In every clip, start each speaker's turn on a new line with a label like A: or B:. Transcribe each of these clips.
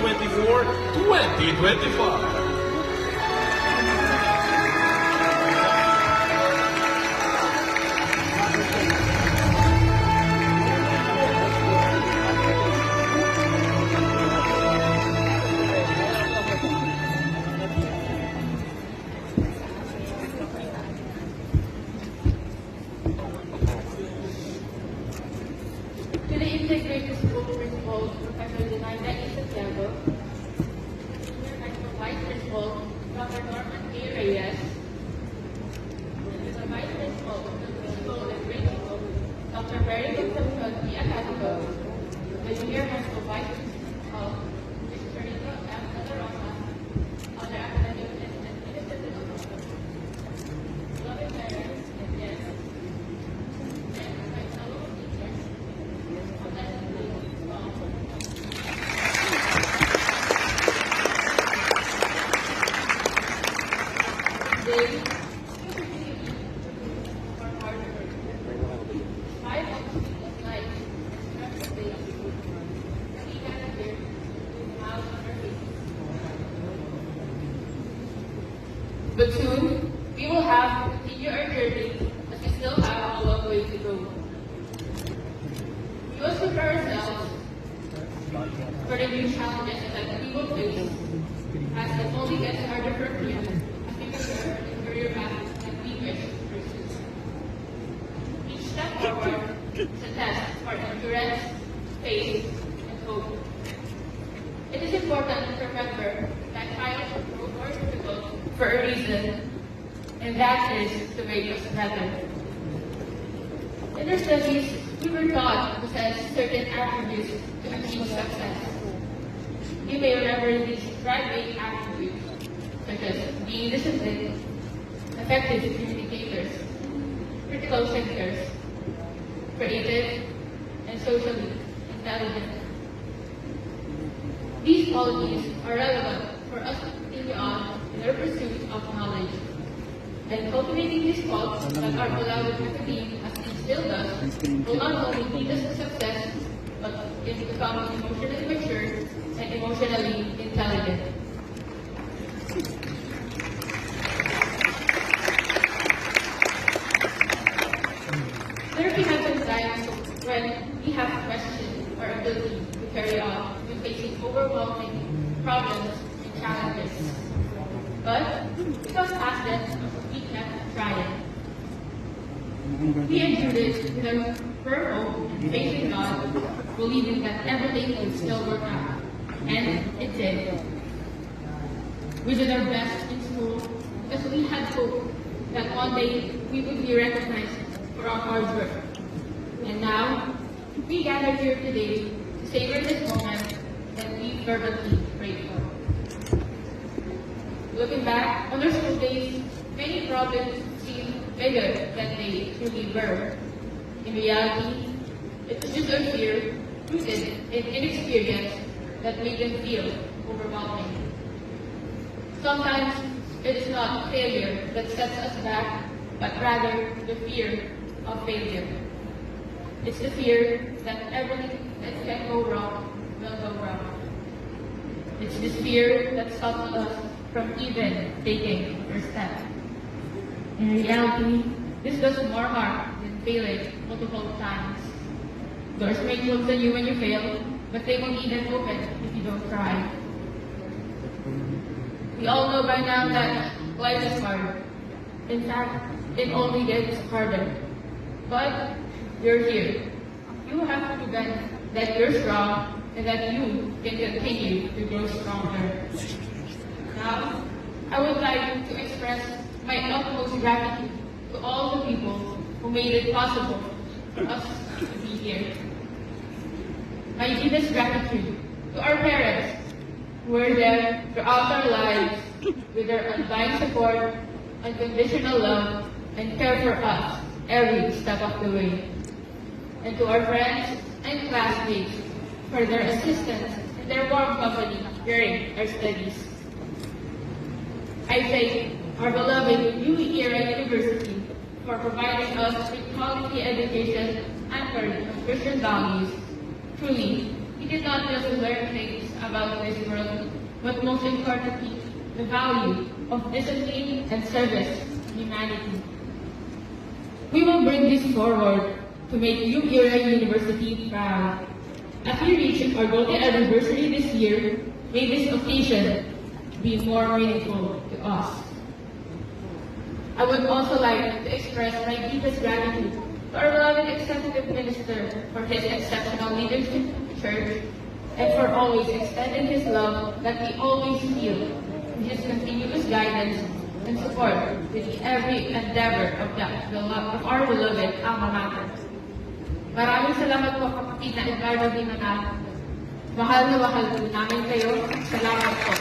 A: 2024-2025.
B: To the integrated school principal, Professor Zenaida E. Santiago, Senior High School Vice Principal, Dr. Norman A. Reyes, the Vice Principal of the Principal and Grade School, Dr. Mary Concepcion P. Acatico, the Junior High School Vice Principal, Mrs. Rita M. Rosa, other academic and administrative officers, beloved parents and guests, and my fellow teachers, but soon, we will have to continue our journey as we still have a long way to go. We must prepare ourselves for the new challenges that we will face as it only gets harder from here as we prepare for the career path that we wish to pursue. Each step forward is a test for endurance, faith, and hope. It is important to remember that trials are more difficult for a reason, and that is to make us better. In our studies, we were taught to possess certain attributes to achieve success. You may remember these driving attributes, such as being disciplined, effective communicators, critical thinkers, creative, and socially intelligent. These qualities are relevant for us to continue on in our pursuit of knowledge. And cultivating these qualities that our beloved academe has instilled us will not only lead us to success, but in becoming emotionally mature and emotionally intelligent. There have been times when we have questioned our ability to carry on when facing overwhelming problems and challenges. But we must ask them, we kept trying. We endured it with a firm hope and faith in God, believing that everything would still work out. And it did. We did our best in school because we had hope that one day we would be recognized for our hard work. And now, we gather here today to savor this moment that we fervently prayed for. Looking back on our school days, many problems seem bigger than they truly were. In reality, it was just a fear rooted in inexperience that made them feel overwhelming. Sometimes it is not failure that sets us back, but rather the fear of failure. It's the fear that everything that can go wrong will go wrong. It's this fear that stops us from even taking the first step. In reality, this does more harm than failing multiple times. Doors may close on you when you fail, but they won't even open if you don't try. We all know by now that life is hard. In fact, it only gets harder. But you're here. You have to prove that you're strong and that you can continue to grow stronger. Now, I would like to express my utmost gratitude to all the people who made it possible for us to be here. My deepest gratitude to our parents who were there throughout our lives with their undying support, unconditional love, and care for us every step of the way. And to our friends and classmates for their assistance and their warm company during our studies. I thank our beloved UP Era University for providing us with quality education anchored on Christian values. Truly, we did not just learn things about this world, but most importantly, the value of discipline and service to humanity. We will bring this forward to make UPira University proud. As we reach our golden anniversary this year, may this occasion be more meaningful to us. I would also like to express my deepest gratitude to our beloved Executive Minister for his exceptional leadership of the Church and for always extending his love that we always feel in his continuous guidance and support with every endeavor of our beloved Alma Mater. Maraming salamat po kapatid na Edgardo Di Manalo. Mahal na mahal po namin kayo. Salamat po.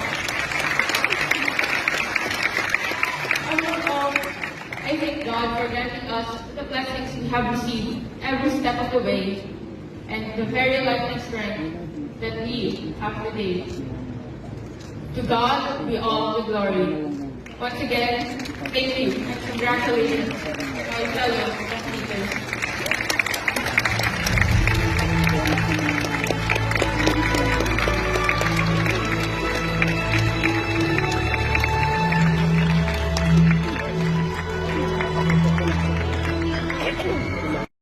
B: Overall, I thank God for granting us the blessings we have received every step of the way and the very life and strength that we have today. To God be all the glory. Once again, thank you and congratulations, my fellow leaders.